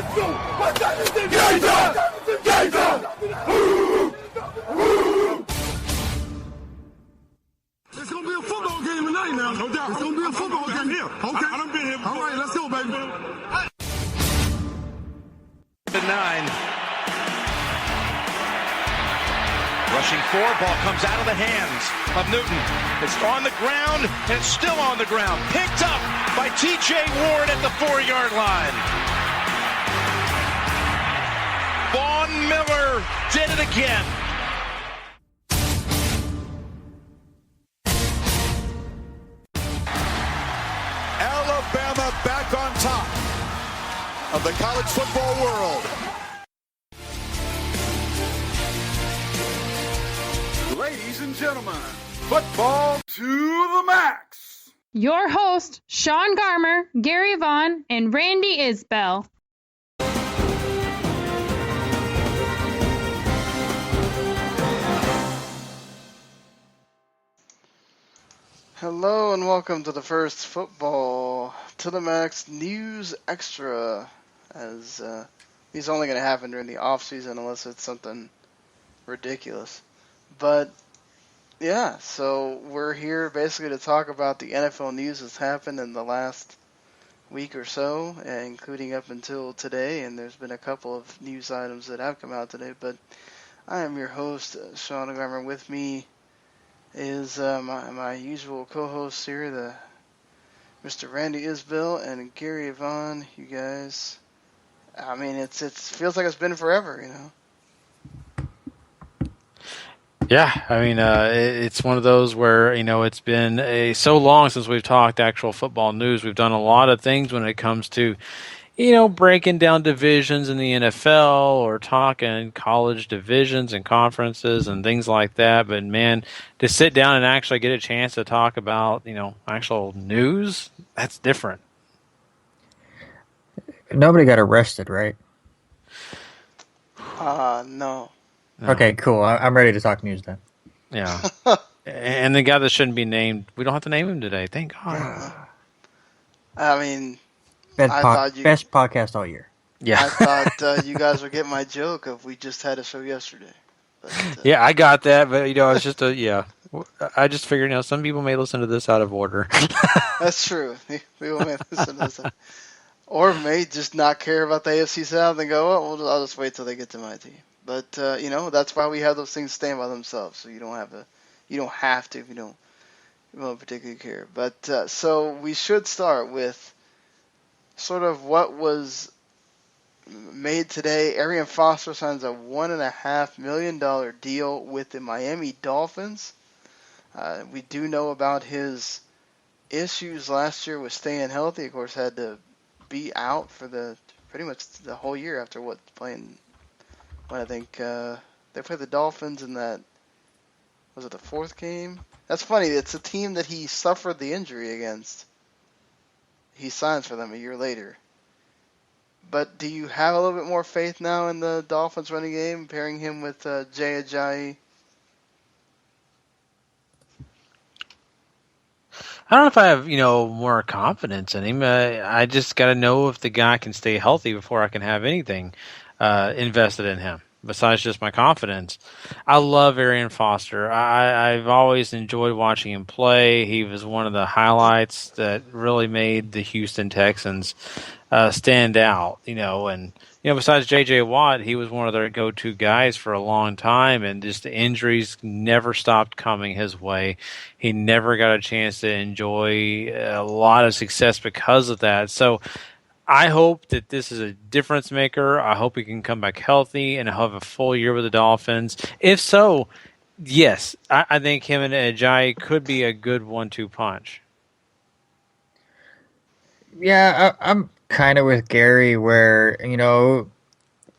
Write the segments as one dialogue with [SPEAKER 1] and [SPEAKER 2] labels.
[SPEAKER 1] It's going to be a football game tonight now. No doubt. It's going to be a football game here. Okay. I done been here before. All right, let's go, baby.
[SPEAKER 2] The 9. Rushing 4, ball comes out of the hands of Newton. It's on the ground, and it's still on the ground. Picked up by T.J. Ward at the 4-yard line. Vaughn Miller did it again.
[SPEAKER 3] Alabama back on top of the college football world.
[SPEAKER 1] Ladies and gentlemen, football to the max.
[SPEAKER 4] Your host, Sean Garmer, Gary Vaughn, and Randy Isbell.
[SPEAKER 5] Hello and welcome to the first Football to the Max News Extra, as these are only going to happen during the off season unless it's something ridiculous. But yeah, so we're here basically to talk about the NFL news that's happened in the last week or so, including up until today, and there's been a couple of news items that have come out today. But I am your host, Sean Garmer. With me is my usual co-hosts here, Mr. Randy Isbell and Gary Vaughn. You guys, I mean, it feels like it's been forever, you know.
[SPEAKER 6] Yeah, I mean, it's one of those where, you know, it's been so long since we've talked actual football news. We've done a lot of things when it comes to, you know, breaking down divisions in the NFL or talking college divisions and conferences and things like that. But, man, to sit down and actually get a chance to talk about, you know, actual news, that's different.
[SPEAKER 7] Nobody got arrested, right?
[SPEAKER 5] No.
[SPEAKER 6] No.
[SPEAKER 7] Okay, cool. I'm ready to talk news then.
[SPEAKER 6] Yeah. And the guy that shouldn't be named, we don't have to name him today. Thank God.
[SPEAKER 5] I mean,
[SPEAKER 7] Best podcast all year.
[SPEAKER 6] Yeah.
[SPEAKER 5] I thought you guys would get my joke if we just had a show yesterday. But,
[SPEAKER 6] yeah, I got that, but, you know, it's just I just figured, you know, some people may listen to this out of order.
[SPEAKER 5] That's true. People may listen to this. Or may just not care about the AFC South and go, oh, well, I'll just wait till they get to my team. But, you know, that's why we have those things stand by themselves. So you don't have to if you don't particularly care. But, so we should start with sort of what was made today. Arian Foster signs a $1.5 million deal with the Miami Dolphins. We do know about his issues last year with staying healthy. Of course, had to be out for pretty much the whole year after playing. When I think they played the Dolphins in that, was it the 4th game? That's funny. It's a team that he suffered the injury against. He signs for them a year later. But do you have a little bit more faith now in the Dolphins running game, pairing him with Jay Ajayi?
[SPEAKER 6] I don't know if I have, you know, more confidence in him. I just got to know if the guy can stay healthy before I can have anything invested in him, besides just my confidence. I love Arian Foster. I've always enjoyed watching him play. He was one of the highlights that really made the Houston Texans stand out, you know, and, you know, besides J.J. Watt, he was one of their go-to guys for a long time, and just the injuries never stopped coming his way. He never got a chance to enjoy a lot of success because of that. So I hope that this is a difference maker. I hope he can come back healthy and have a full year with the Dolphins. If so, yes, I think him and Ajayi could be a good 1-2 punch.
[SPEAKER 7] Yeah, I'm kind of with Gary where, you know,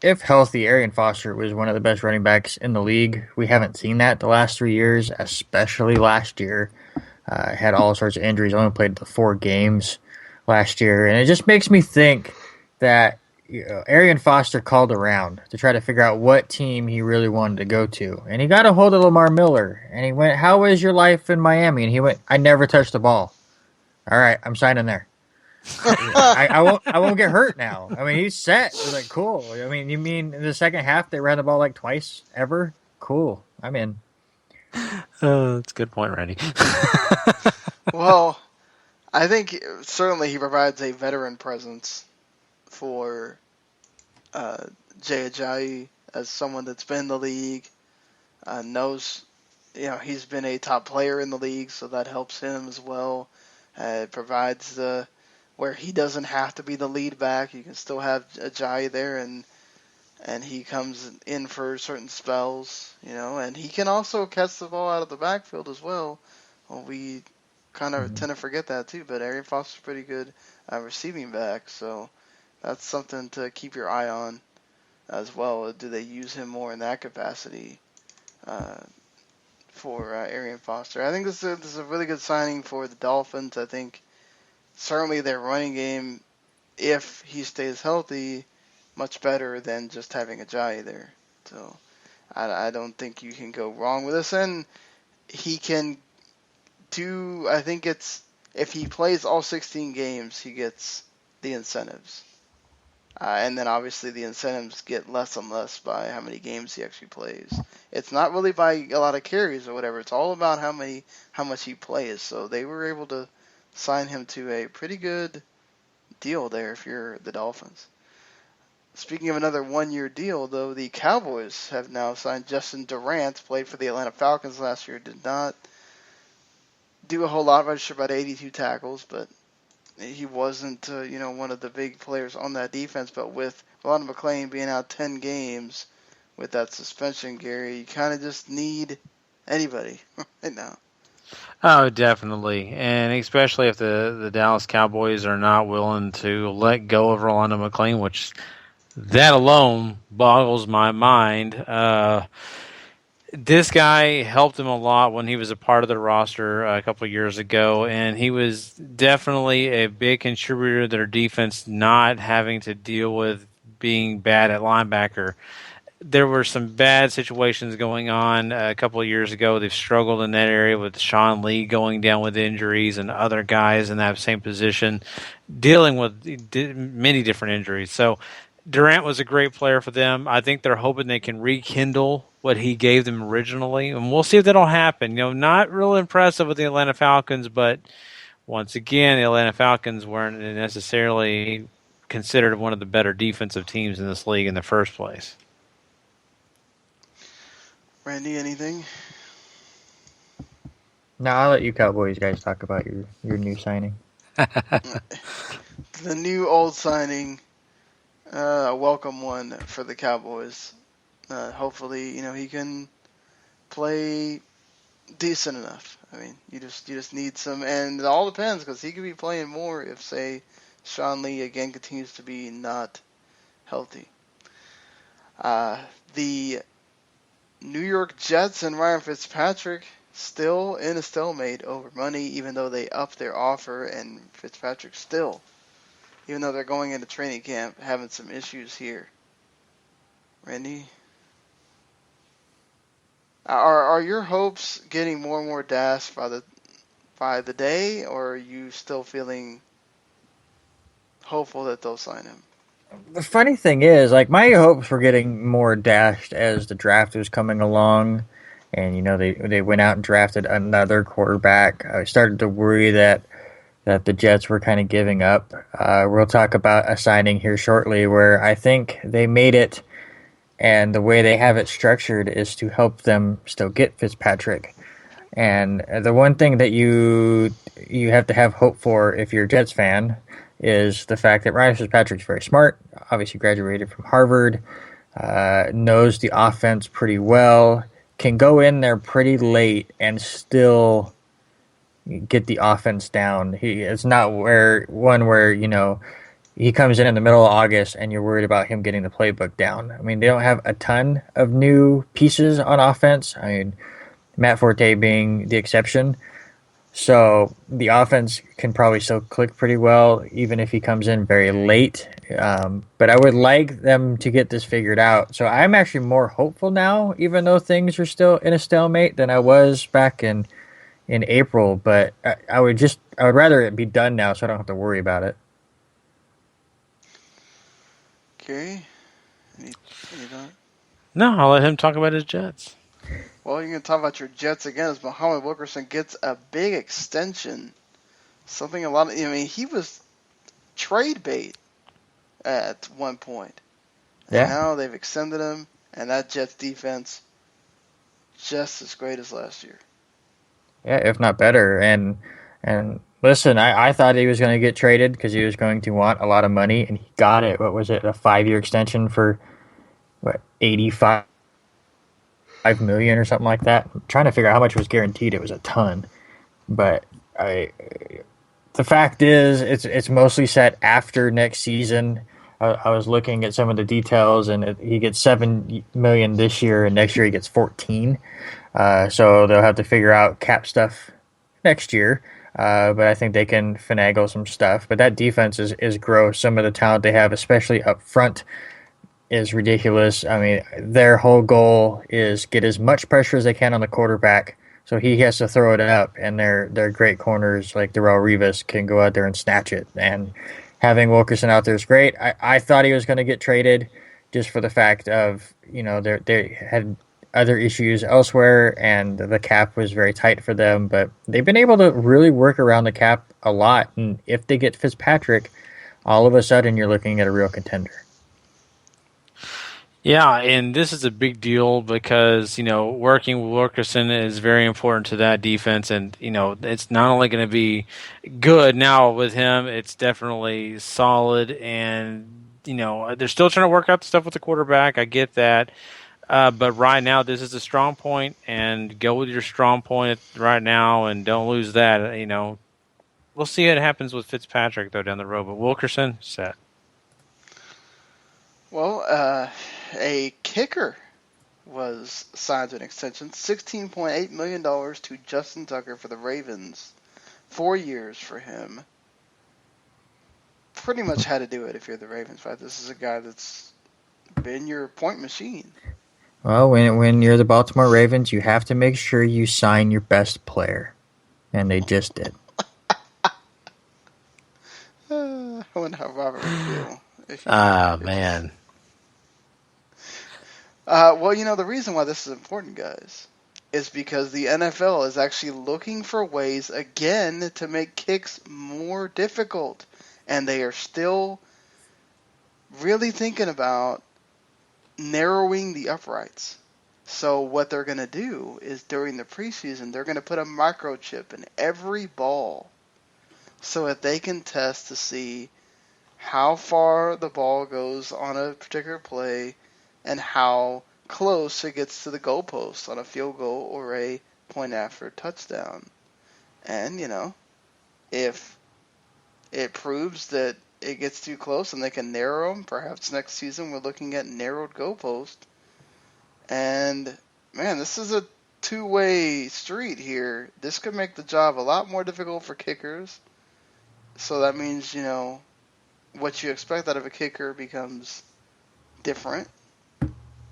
[SPEAKER 7] if healthy, Arian Foster was one of the best running backs in the league. We haven't seen that the last 3 years, especially last year. Had all sorts of injuries, only played the 4 games last year. And it just makes me think that, you know, Arian Foster called around to try to figure out what team he really wanted to go to. And he got a hold of Lamar Miller. And he went, "How is your life in Miami?" And he went, "I never touched the ball." "All right, I'm signing there." I won't get hurt now. I mean, he's set. It's like, cool. I mean, you mean in the second half they ran the ball like twice ever? Cool. I'm in.
[SPEAKER 6] That's a good point, Randy.
[SPEAKER 5] Well, I think certainly he provides a veteran presence for Jay Ajayi as someone that's been in the league, knows, he's been a top player in the league, so that helps him as well. It provides where he doesn't have to be the lead back. You can still have Ajayi there, and he comes in for certain spells, and he can also catch the ball out of the backfield as well. Well, we kind of tend to forget that too, but Arian Foster's pretty good receiving back, so that's something to keep your eye on as well. Do they use him more in that capacity for Arian Foster? I think this is a really good signing for the Dolphins. I think certainly their running game, if he stays healthy, much better than just having Ajayi there. So I don't think you can go wrong with this. And he can do, I think it's, if he plays all 16 games, he gets the incentives. And then obviously the incentives get less and less by how many games he actually plays. It's not really by a lot of carries or whatever. It's all about how much he plays. So they were able to sign him to a pretty good deal there if you're the Dolphins. Speaking of another one-year deal, though, the Cowboys have now signed Justin Durant, played for the Atlanta Falcons last year, did not do a whole lot, registered about 82 tackles, but he wasn't, one of the big players on that defense. But with Ronald McClain being out 10 games with that suspension, Gary, you kind of just need anybody right now.
[SPEAKER 6] Oh, definitely. And especially if the Dallas Cowboys are not willing to let go of Rolando McClain, which that alone boggles my mind. This guy helped him a lot when he was a part of the roster a couple of years ago, and he was definitely a big contributor to their defense not having to deal with being bad at linebacker. There were some bad situations going on a couple of years ago. They've struggled in that area with Sean Lee going down with injuries and other guys in that same position dealing with many different injuries. So Durant was a great player for them. I think they're hoping they can rekindle what he gave them originally, and we'll see if that'll happen. Not real impressive with the Atlanta Falcons, but once again, the Atlanta Falcons weren't necessarily considered one of the better defensive teams in this league in the first place.
[SPEAKER 5] Randy, anything?
[SPEAKER 7] No, I'll let you Cowboys guys talk about your new signing.
[SPEAKER 5] The new old signing, a welcome one for the Cowboys. Hopefully, he can play decent enough. I mean, you just need some, and it all depends because he could be playing more if, say, Sean Lee again continues to be not healthy. The New York Jets and Ryan Fitzpatrick still in a stalemate over money, even though they upped their offer, and Fitzpatrick still, even though they're going into training camp, having some issues here. Randy? Are your hopes getting more and more dashed by the day, or are you still feeling hopeful that they'll sign him?
[SPEAKER 7] The funny thing is, my hopes were getting more dashed as the draft was coming along, and they went out and drafted another quarterback. I started to worry that the Jets were kind of giving up. We'll talk about a signing here shortly where I think they made it. And the way they have it structured is to help them still get Fitzpatrick. And the one thing that you have to have hope for if you're a Jets fan is the fact that Ryan Fitzpatrick's very smart, obviously graduated from Harvard, knows the offense pretty well, can go in there pretty late and still get the offense down. It's not where he comes in the middle of August and you're worried about him getting the playbook down. I mean, they don't have a ton of new pieces on offense. I mean, Matt Forte being the exception. So the offense can probably still click pretty well, even if he comes in very late. But I would like them to get this figured out. So I'm actually more hopeful now, even though things are still in a stalemate, than I was back in April. But I would rather it be done now so I don't have to worry about it.
[SPEAKER 5] Gary, any thought?
[SPEAKER 6] No, I'll let him talk about his Jets.
[SPEAKER 5] Well, you're going to talk about your Jets again as Muhammed Wilkerson gets a big extension. He was trade bait at one point.
[SPEAKER 7] Yeah.
[SPEAKER 5] And now they've extended him, and that Jets defense just as great as last year.
[SPEAKER 7] Yeah, if not better. And listen, I thought he was going to get traded because he was going to want a lot of money, and he got it. What was it, a 5-year extension for, $85 million or something like that? I'm trying to figure out how much was guaranteed. It was a ton. But the fact is, it's mostly set after next season. I was looking at some of the details, and he gets $7 million this year, and next year he gets 14. So they'll have to figure out cap stuff next year. But I think they can finagle some stuff. But that defense is gross. Some of the talent they have, especially up front, is ridiculous. I mean, their whole goal is get as much pressure as they can on the quarterback, so he has to throw it up, and their great corners like Darrelle Revis can go out there and snatch it. And having Wilkerson out there is great. I thought he was going to get traded just for the fact of, they had other issues elsewhere, and the cap was very tight for them. But they've been able to really work around the cap a lot. And if they get Fitzpatrick, all of a sudden you're looking at a real contender.
[SPEAKER 6] Yeah, and this is a big deal because, working with Wilkerson is very important to that defense. And, it's not only going to be good now with him, it's definitely solid. And, they're still trying to work out the stuff with the quarterback. I get that. But right now, this is a strong point, and go with your strong point right now and don't lose that. We'll see what happens with Fitzpatrick, though, down the road. But Wilkerson, set.
[SPEAKER 5] Well, a kicker was signed to an extension, $16.8 million to Justin Tucker for the Ravens. 4 years for him. Pretty much had to do it if you're the Ravens, right? This is a guy that's been your point machine.
[SPEAKER 7] Well, when you're the Baltimore Ravens, you have to make sure you sign your best player. And they just did.
[SPEAKER 5] I wonder how Robert would feel.
[SPEAKER 6] Man.
[SPEAKER 5] Well, the reason why this is important, guys, is because the NFL is actually looking for ways, again, to make kicks more difficult. And they are still really thinking about narrowing the uprights. So what they're going to do is during the preseason, they're going to put a microchip in every ball so that they can test to see how far the ball goes on a particular play and how close it gets to the goalpost on a field goal or a point after touchdown. And, if it proves that it gets too close and they can narrow them, perhaps next season we're looking at narrowed goalpost. And, man, this is a two-way street here. This could make the job a lot more difficult for kickers. So that means, what you expect out of a kicker becomes different.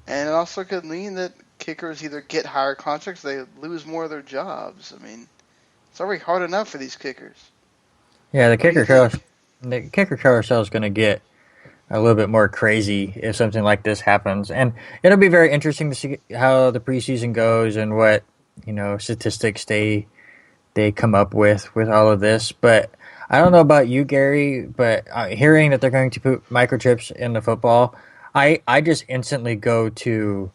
[SPEAKER 5] And it also could mean that kickers either get higher contracts, or they lose more of their jobs. I mean, it's already hard enough for these kickers.
[SPEAKER 7] Yeah, the kicker carousel is going to get a little bit more crazy if something like this happens. And it'll be very interesting to see how the preseason goes and what, statistics they come up with all of this. But I don't know about you, Gary, but hearing that they're going to put microchips in the football, I just instantly go to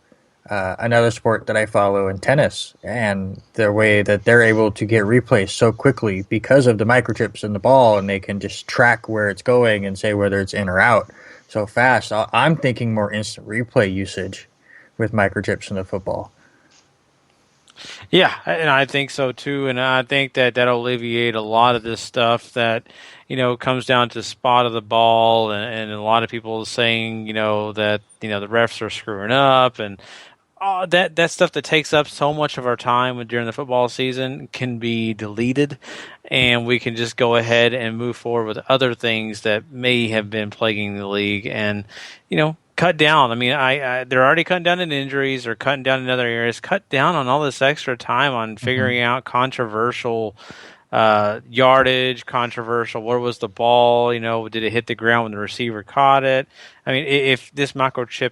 [SPEAKER 7] another sport that I follow in tennis, and the way that they're able to get replays so quickly because of the microchips in the ball, and they can just track where it's going and say whether it's in or out so fast. I'm thinking more instant replay usage with microchips in the football.
[SPEAKER 6] Yeah, and I think so too, and I think that'll alleviate a lot of this stuff that comes down to spot of the ball, and a lot of people saying that the refs are screwing up, and that stuff that takes up so much of our time during the football season can be deleted, and we can just go ahead and move forward with other things that may have been plaguing the league, and cut down. I mean, they're already cutting down in injuries or cutting down in other areas. Cut down on all this extra time on figuring out controversial Yardage, controversial. Where was the ball? Did it hit the ground when the receiver caught it? I mean, if this microchip,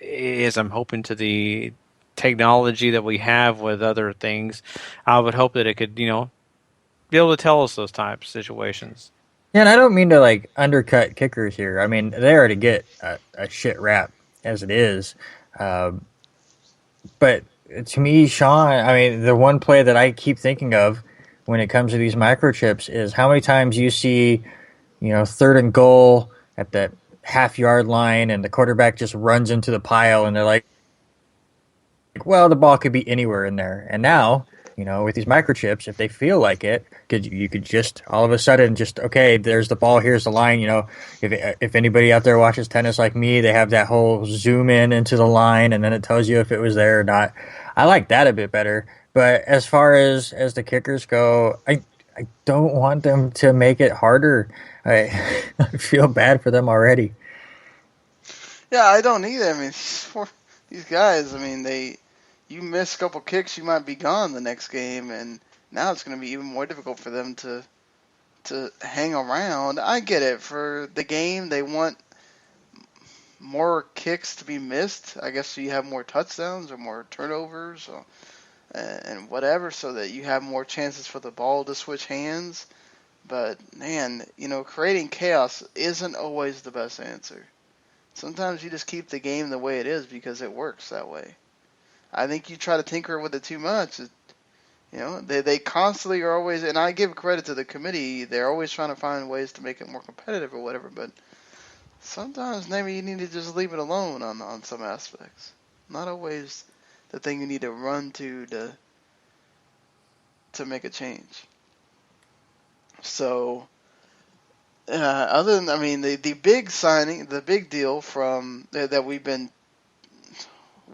[SPEAKER 6] is, I'm hoping, to the technology that we have with other things, I would hope that it could, be able to tell us those types of situations.
[SPEAKER 7] Yeah, and I don't mean to undercut kickers here. I mean, they already get a shit rap as it is. But to me, Sean, I mean, the one play that I keep thinking of when it comes to these microchips is how many times you see, 3rd and goal at the half-yard line and the quarterback just runs into the pile and they're like, well, the ball could be anywhere in there. And now, with these microchips, if they feel like it, you could just all of a sudden just, okay, there's the ball, here's the line. If anybody out there watches tennis like me, they have that whole zoom in into the line, and then it tells you if it was there or not. I like that a bit better. But as far as the kickers go, I don't want them to make it harder. I feel bad for them already.
[SPEAKER 5] Yeah, I don't either. I mean, these guys, I mean, you miss a couple kicks, you might be gone the next game, and now it's going to be even more difficult for them to hang around. I get it. For the game, they want more kicks to be missed. I guess so you have more touchdowns or more turnovers and whatever, so that you have more chances for the ball to switch hands. But, man, creating chaos isn't always the best answer. Sometimes you just keep the game the way it is because it works that way. I think you try to tinker with it too much. They constantly are always, and I give credit to the committee, they're always trying to find ways to make it more competitive or whatever, but sometimes maybe you need to just leave it alone on some aspects. Not always the thing you need to run to make a change. So, other than, I mean, the big signing, the big deal from that we've been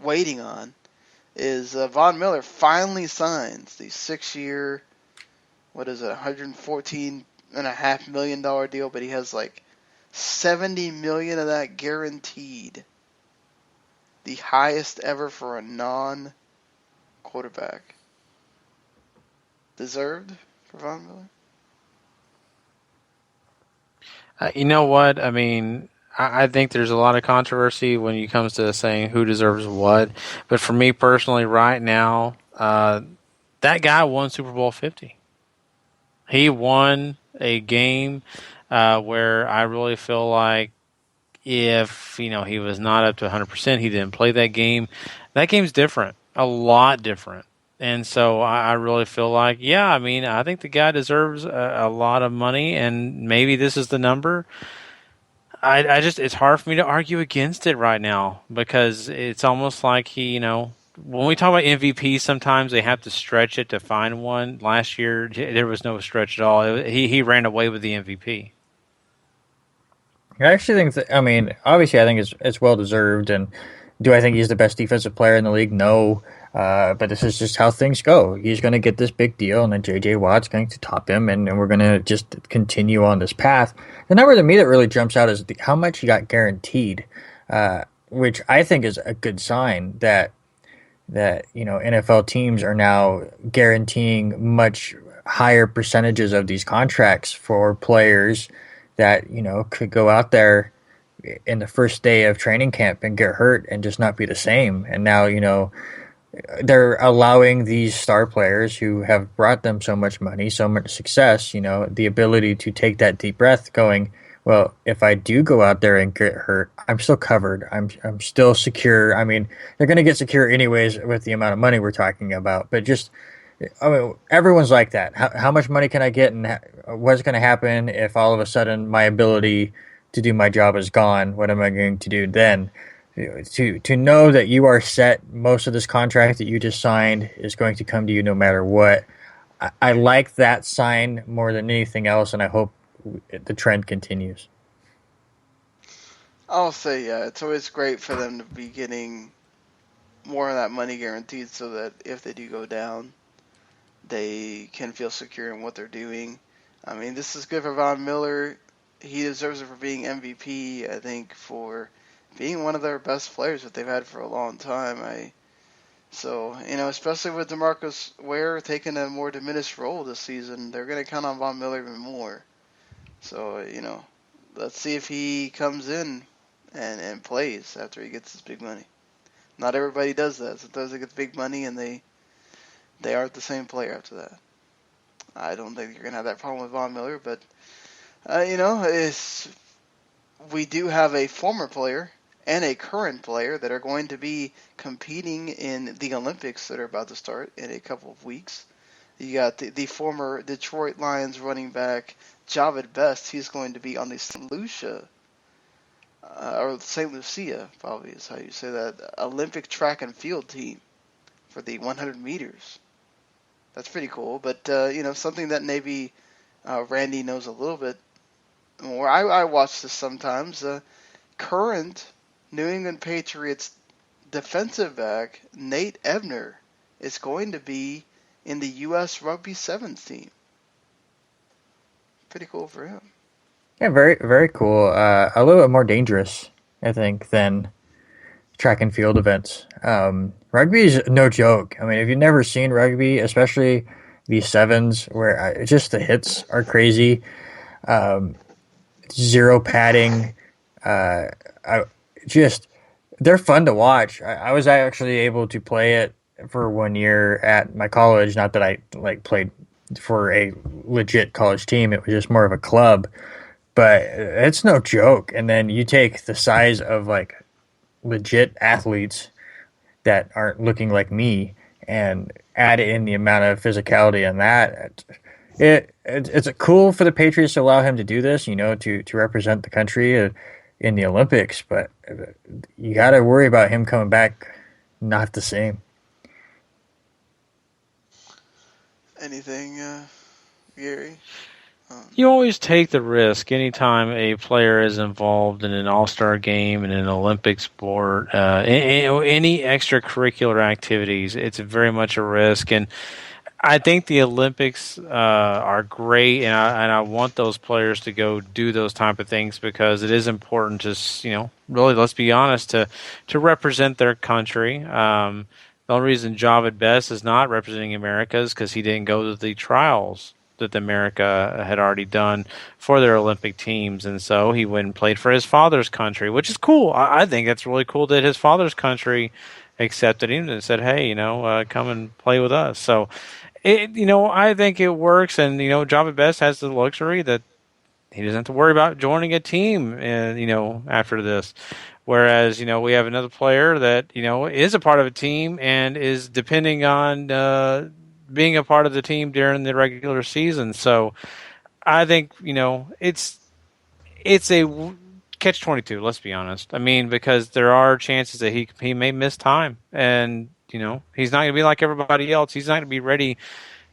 [SPEAKER 5] waiting on is Von Miller finally signs the 6-year, $114.5 million deal, but he has $70 million of that guaranteed. The highest ever for a non-quarterback. Deserved for Von Miller?
[SPEAKER 6] You know what? I mean, I think there's a lot of controversy when it comes to saying who deserves what. But for me personally, right now, that guy won Super Bowl 50. He won a game where I really feel like if he was not up to 100%, he didn't play that game. That game's different, a lot different. And so I really feel like, I mean, I think the guy deserves a lot of money, and maybe this is the number. It's hard for me to argue against it right now because it's almost like when we talk about MVP, sometimes they have to stretch it to find one. Last year, there was no stretch at all. He ran away with the MVP.
[SPEAKER 7] I actually think I mean, obviously, I think it's well deserved. And do I think he's the best defensive player in the league? No. But this is just how things go. He's going to get this big deal, and then J.J. Watt's going to top him, and we're going to just continue on this path. The number to me that really jumps out is how much he got guaranteed, which I think is a good sign that NFL teams are now guaranteeing much higher percentages of these contracts for players that could go out there in the first day of training camp and get hurt and just not be the same. And now they're allowing these star players who have brought them so much money, so much success, the ability to take that deep breath going, well, if I do go out there and get hurt, I'm still covered. I'm still secure. I mean, they're going to get secure anyways with the amount of money we're talking about. But everyone's like that. How much money can I get, and what's going to happen if all of a sudden my ability to do my job is gone? What am I going to do then? To know that you are set, most of this contract that you just signed is going to come to you no matter what. I like that sign more than anything else, and I hope the trend continues.
[SPEAKER 5] I'll say, it's always great for them to be getting more of that money guaranteed so that if they do go down, they can feel secure in what they're doing. I mean, this is good for Von Miller. He deserves it for being MVP, I think, for being one of their best players that they've had for a long time. So, especially with DeMarcus Ware taking a more diminished role this season, they're going to count on Von Miller even more. So, let's see if he comes in and plays after he gets his big money. Not everybody does that. Sometimes they get big money and they aren't the same player after that. I don't think you're going to have that problem with Von Miller, but, we do have a former player and a current player that are going to be competing in the Olympics that are about to start in a couple of weeks. You got the former Detroit Lions running back, Javid Best. He's going to be on the St. Lucia, or St. Lucia, probably is how you say that, Olympic track and field team for the 100 meters. That's pretty cool, but, something that maybe Randy knows a little bit more. I watch this sometimes. Current New England Patriots defensive back Nate Ebner is going to be in the U.S. Rugby Sevens team. Pretty cool for him.
[SPEAKER 7] Yeah, very, very cool. A little bit more dangerous, I think, than track and field events. Rugby is no joke. I mean, if you've never seen rugby, especially the sevens, where just the hits are crazy, zero padding, they're fun to watch. I was actually able to play it for 1 year at my college. Not that I played for a legit college team. It was just more of a club, but it's no joke. And then you take the size of legit athletes that aren't looking like me and add in the amount of physicality on that. It's cool for the Patriots to allow him to do this, to represent the country in the Olympics, but you got to worry about him coming back not the same.
[SPEAKER 5] Anything, Gary?
[SPEAKER 6] You always take the risk anytime a player is involved in an all-star game, in an Olympic sport, any extracurricular activities. It's very much a risk, and I think the Olympics are great, and I want those players to go do those type of things because it is important to, really, let's be honest, to represent their country. The only reason Javid Best is not representing America is because he didn't go to the trials that America had already done for their Olympic teams, and so he went and played for his father's country, which is cool. I think that's really cool that his father's country accepted him and said, "Hey, come and play with us." So, I think it works, and Javid Best has the luxury that he doesn't have to worry about joining a team, and after this. Whereas, we have another player that, is a part of a team and is depending on being a part of the team during the regular season. So I think, it's a catch-22, let's be honest. I mean, because there are chances that he may miss time. And, he's not going to be like everybody else. He's not going to be ready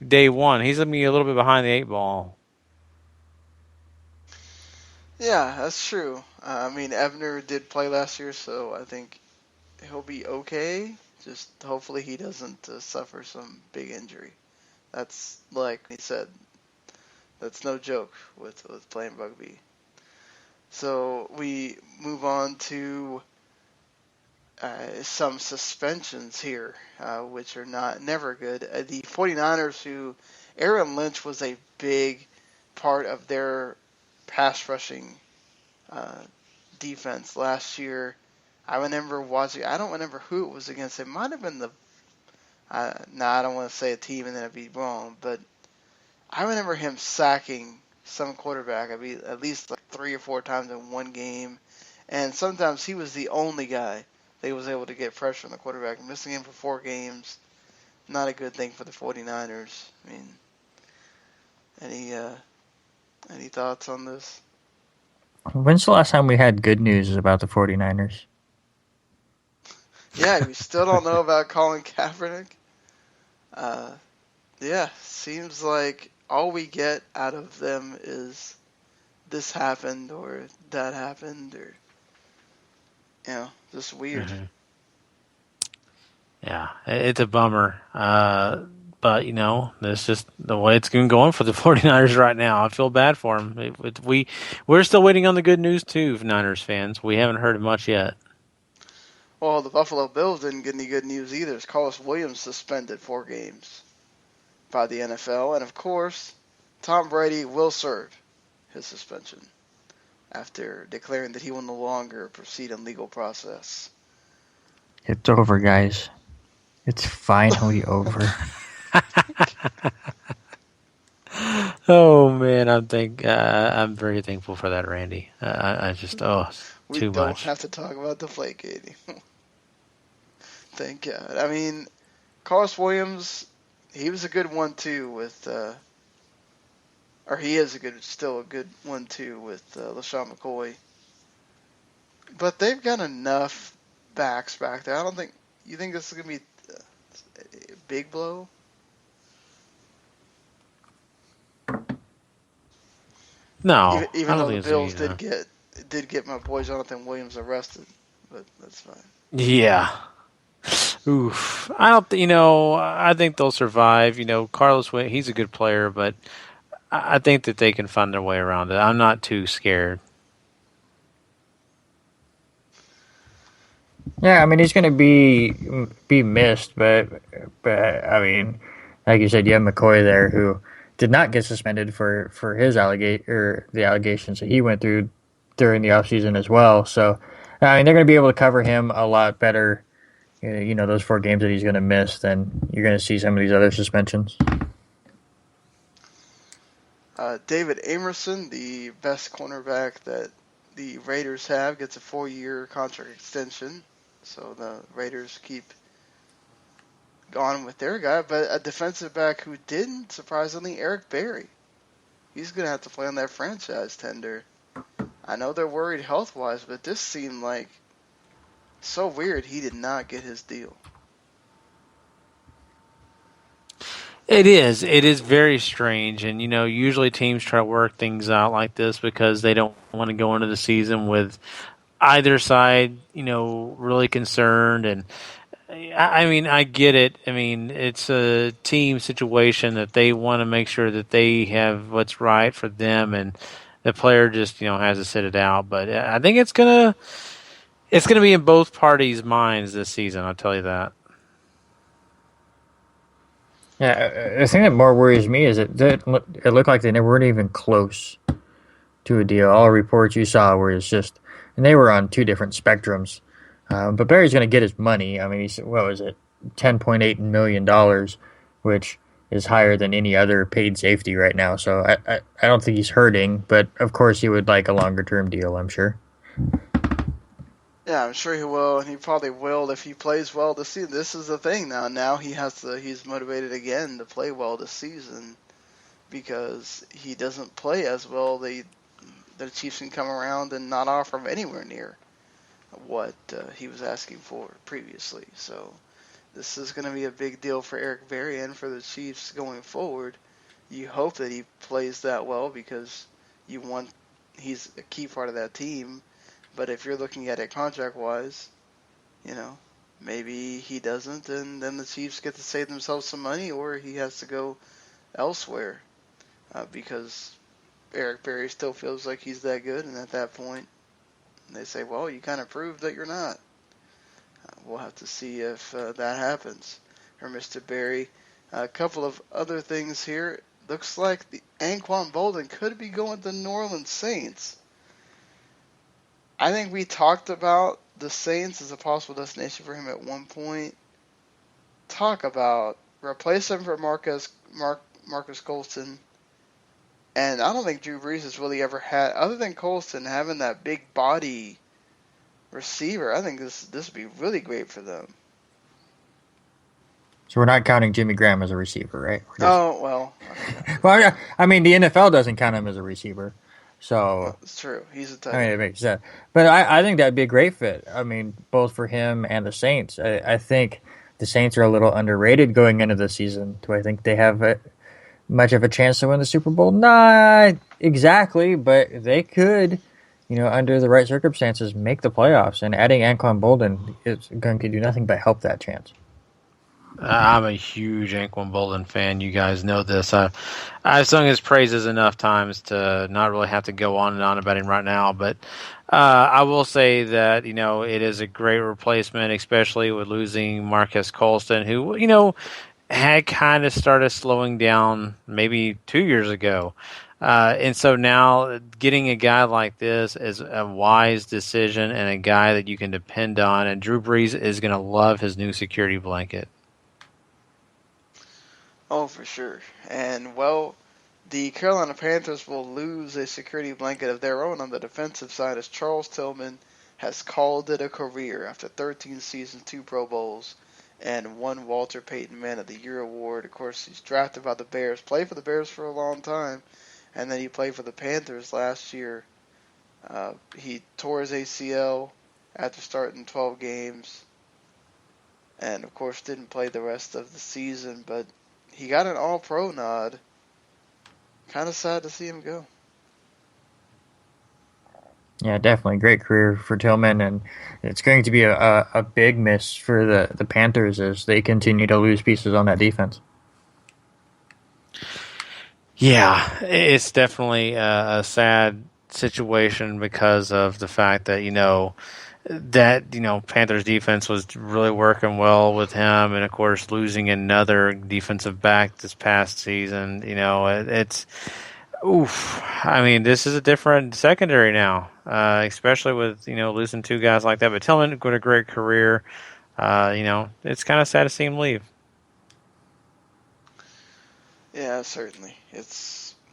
[SPEAKER 6] day one. He's going to be a little bit behind the 8-ball.
[SPEAKER 5] Yeah, that's true. Ebner did play last year, so I think he'll be okay. Just hopefully he doesn't suffer some big injury. That's, like he said, that's no joke with playing rugby. So we move on to some suspensions here, which are never good. The 49ers, who Aaron Lynch was a big part of their pass rushing defense last year. I remember watching. I don't remember who it was against. It might have been I don't want to say a team and then it'd be wrong, but I remember him sacking some quarterback at least 3 or 4 times in one game, and sometimes he was the only guy that was able to get pressure on the quarterback. Missing him for 4 games, not a good thing for the 49ers. Any thoughts on this?
[SPEAKER 7] When's the last time we had good news about the 49ers?
[SPEAKER 5] Yeah, we still don't know about Colin Kaepernick. Seems like all we get out of them is this happened or that happened or, just weird.
[SPEAKER 6] Mm-hmm. Yeah, it's a bummer. But, that's just the way it's been going for the 49ers right now. I feel bad for them. We're still waiting on the good news, too, Niners fans. We haven't heard much yet.
[SPEAKER 5] Well, the Buffalo Bills didn't get any good news either. As Carlos Williams suspended 4 games by the NFL. And, of course, Tom Brady will serve his suspension after declaring that he will no longer proceed in legal process.
[SPEAKER 7] It's over, guys. It's finally over.
[SPEAKER 6] Oh man, I'm very thankful for that, Randy. I just too much.
[SPEAKER 5] We don't have to talk about Deflategate. Thank God. I mean, Carlos Williams, he was a good 1-2 with, or he is still a good 1-2 with LaShawn McCoy. But they've got enough backs back there. You think this is going to be a big blow?
[SPEAKER 6] No,
[SPEAKER 5] even though the Bills did get my boy Jonathan Williams arrested, but that's fine.
[SPEAKER 6] Yeah. Oof. I think they'll survive. Carlos, he's a good player, but I think that they can find their way around it. I'm not too scared.
[SPEAKER 7] Yeah, I mean, he's going to be missed, but I mean, like you said, you have McCoy there who did not get suspended for his the allegations that he went through during the offseason as well. So, I mean, they're going to be able to cover him a lot better, those 4 games that he's going to miss than you're going to see some of these other suspensions.
[SPEAKER 5] David Amerson, the best cornerback that the Raiders have, gets a 4-year contract extension. So the Raiders keep on with their guy. But a defensive back who didn't, surprisingly, Eric Berry. He's going to have to play on that franchise tender. I know they're worried health-wise, but this seemed like so weird he did not get his deal.
[SPEAKER 6] It is. It is very strange. And, usually teams try to work things out like this because they don't want to go into the season with either side, really concerned. And, I mean, I get it. I mean, it's a team situation that they want to make sure that they have what's right for them, and the player just, has to sit it out. But I think it's gonna be in both parties' minds this season. I'll tell you that.
[SPEAKER 7] Yeah, the thing that more worries me is that it looked like they weren't even close to a deal. All reports you saw were just, and they were on 2 different spectrums. But Barry's going to get his money. I mean, what was it, $10.8 million, which is higher than any other paid safety right now. So I don't think he's hurting, but of course he would like a longer-term deal, I'm sure.
[SPEAKER 5] Yeah, I'm sure he will, and he probably will if he plays well this season. This is the thing now. Now he's motivated again to play well this season because he doesn't play as well. The Chiefs can come around and not offer him anywhere near what he was asking for previously. So this is going to be a big deal for Eric Berry and for the Chiefs going forward. You hope that he plays that well because he's a key part of that team. But if you're looking at it contract-wise, maybe he doesn't, and then the Chiefs get to save themselves some money, or he has to go elsewhere because Eric Berry still feels like he's that good, and at that point, they say, well, you kind of proved that you're not. We'll have to see if that happens for Mr. Berry. A couple of other things here. Looks like the Anquan Boldin could be going to the New Orleans Saints. I think we talked about the Saints as a possible destination for him at one point. Talk about replace him for Marcus Colston. And I don't think Drew Brees has really ever had, other than Colston having that big body receiver, I think this would be really great for them.
[SPEAKER 7] So we're not counting Jimmy Graham as a receiver, right?
[SPEAKER 5] Oh, well. Okay.
[SPEAKER 7] Well, yeah, I mean, the NFL doesn't count him as a receiver. So
[SPEAKER 5] it's true. He's a tight
[SPEAKER 7] end. I mean, it makes sense. But I think that'd be a great fit. I mean, both for him and the Saints. I think the Saints are a little underrated going into the season. Do I think they have much of a chance to win the Super Bowl? Not exactly, but they could, under the right circumstances, make the playoffs. And adding Anquan Boldin is going to do nothing but help that chance.
[SPEAKER 6] I'm a huge Anquan Bolden fan. You guys know this. I've sung his praises enough times to not really have to go on and on about him right now. But I will say that, it is a great replacement, especially with losing Marquez Colston, who, had kind of started slowing down maybe 2 years ago. And so now getting a guy like this is a wise decision and a guy that you can depend on. And Drew Brees is going to love his new security blanket.
[SPEAKER 5] Oh, for sure. And, well, the Carolina Panthers will lose a security blanket of their own on the defensive side as Charles Tillman has called it a career after 13 seasons, 2 Pro Bowls, and 1 Walter Payton Man of the Year award. Of course, he's drafted by the Bears, played for the Bears for a long time, and then he played for the Panthers last year. He tore his ACL after starting 12 games, and, of course, didn't play the rest of the season, but he got an All-Pro nod. Kind of sad to see him go.
[SPEAKER 7] Yeah, definitely great career for Tillman, and it's going to be a big miss for the Panthers as they continue to lose pieces on that defense.
[SPEAKER 6] Yeah, it's definitely a sad situation because of the fact that, Panthers defense was really working well with him, and of course losing another defensive back this past season, it's oof. I mean, this is a different secondary now, especially with losing 2 guys like that. But Tillman got a great career. It's kind of sad to see him leave.
[SPEAKER 5] Yeah, certainly.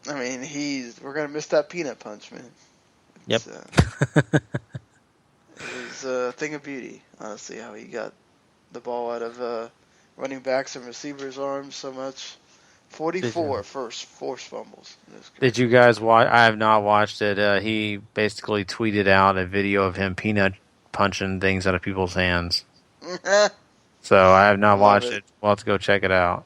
[SPEAKER 5] We're gonna miss that peanut punch, man.
[SPEAKER 6] Yep.
[SPEAKER 5] It was a thing of beauty, honestly, how he got the ball out of running backs and receivers' arms so much. 44 forced fumbles.
[SPEAKER 6] Did you guys watch? I have not watched it. He basically tweeted out a video of him peanut punching things out of people's hands. So I have not watched it. We'll have to go check it out.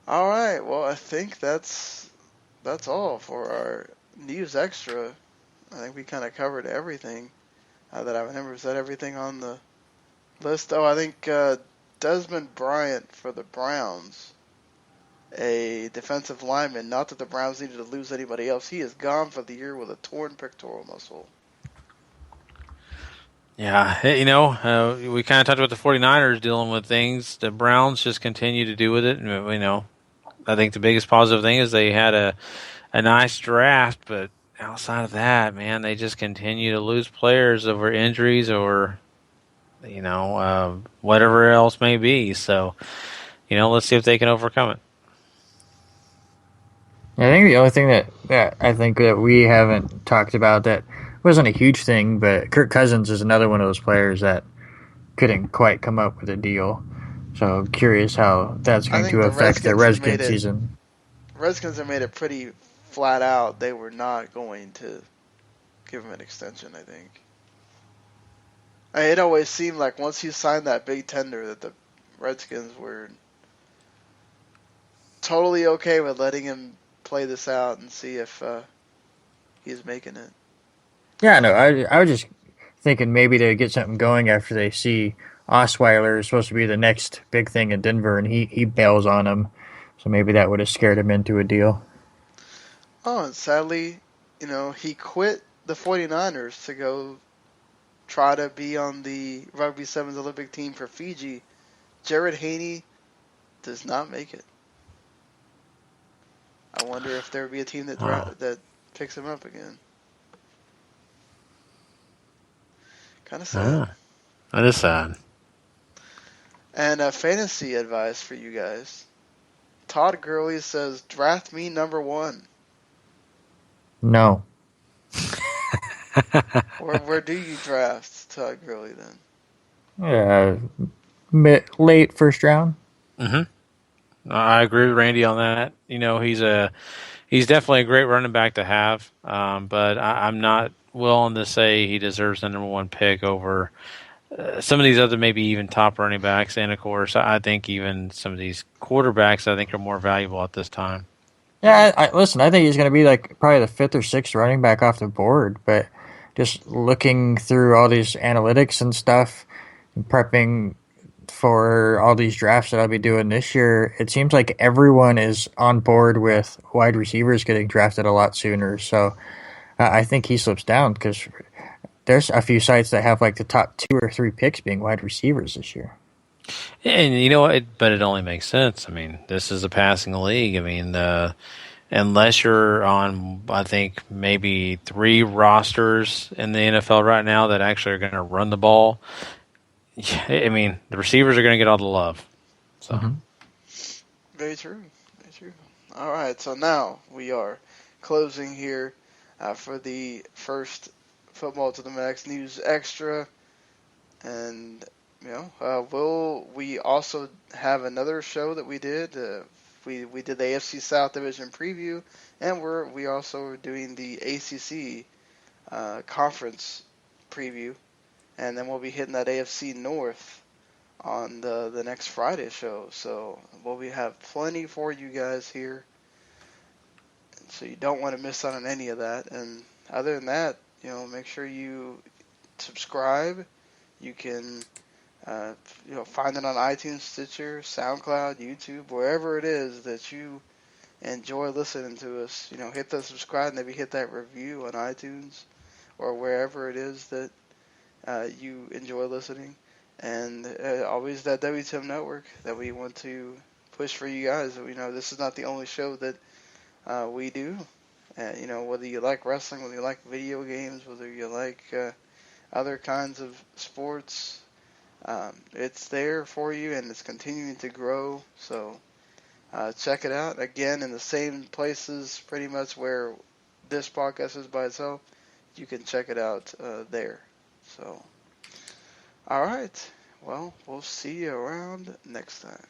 [SPEAKER 5] All right. Well, I think that's all for our News Extra. I think we kind of covered everything that I remember. Is that everything on the list? Oh, I think Desmond Bryant for the Browns, a defensive lineman. Not that the Browns needed to lose anybody else. He is gone for the year with a torn pectoral muscle.
[SPEAKER 6] Yeah, we kind of talked about the 49ers dealing with things. The Browns just continue to do with it. And, I think the biggest positive thing is they had a nice draft, but outside of that, man, they just continue to lose players over injuries or, whatever else may be. So, let's see if they can overcome it.
[SPEAKER 7] I think the only thing that I think that we haven't talked about that wasn't a huge thing, but Kirk Cousins is another one of those players that couldn't quite come up with a deal. So I'm curious how that's going to affect the Redskins season.
[SPEAKER 5] Redskins have made it pretty flat out. They were not going to give him an extension, I think. It always seemed like once he signed that big tender that the Redskins were totally okay with letting him play this out and see if he's making it.
[SPEAKER 7] Yeah, no, I was just thinking maybe to get something going after they see Osweiler is supposed to be the next big thing in Denver, and he bails on him. So maybe that would have scared him into a deal.
[SPEAKER 5] Oh, and sadly, he quit the 49ers to go try to be on the Rugby Sevens Olympic team for Fiji. Jared Haney does not make it. I wonder if there would be a team that picks him up again. Kind of sad.
[SPEAKER 6] That is sad.
[SPEAKER 5] And fantasy advice for you guys. Todd Gurley says, draft me number 1.
[SPEAKER 7] No.
[SPEAKER 5] Where do you draft Todd Gurley then?
[SPEAKER 7] Late first round.
[SPEAKER 6] Mm-hmm. I agree with Randy on that. He's definitely a great running back to have, but I'm not willing to say he deserves the number 1 pick over some of these other maybe even top running backs. And, of course, I think even some of these quarterbacks I think are more valuable at this time.
[SPEAKER 7] Yeah, listen, I think he's going to be like probably the 5th or 6th running back off the board, but just looking through all these analytics and stuff and prepping for all these drafts that I'll be doing this year, it seems like everyone is on board with wide receivers getting drafted a lot sooner. So I think he slips down because there's a few sites that have like the top 2 or 3 picks being wide receivers this year.
[SPEAKER 6] And you know what? But it only makes sense. I mean, this is a passing league. I mean, unless you're on, I think, maybe 3 rosters in the NFL right now that actually are going to run the ball, I mean, the receivers are going to get all the love. So,
[SPEAKER 5] Very true. Very true. All right, so now we are closing here for the first Football to the Max News Extra. And, we also have another show that we did. We did the AFC South Division preview, and we also are doing the ACC conference preview, and then we'll be hitting that AFC North on the next Friday show. So we'll have plenty for you guys here, so you don't want to miss out on any of that. And other than that, make sure you subscribe. You can find it on iTunes, Stitcher, SoundCloud, YouTube, wherever it is that you enjoy listening to us. Hit the subscribe, maybe hit that review on iTunes or wherever it is that you enjoy listening. And always that WTM Network that we want to push for you guys. This is not the only show that we do. Whether you like wrestling, whether you like video games, whether you like other kinds of sports, it's there for you, and it's continuing to grow. So check it out. Again, in the same places pretty much where this podcast is by itself, you can check it out there. So, all right. Well, we'll see you around next time.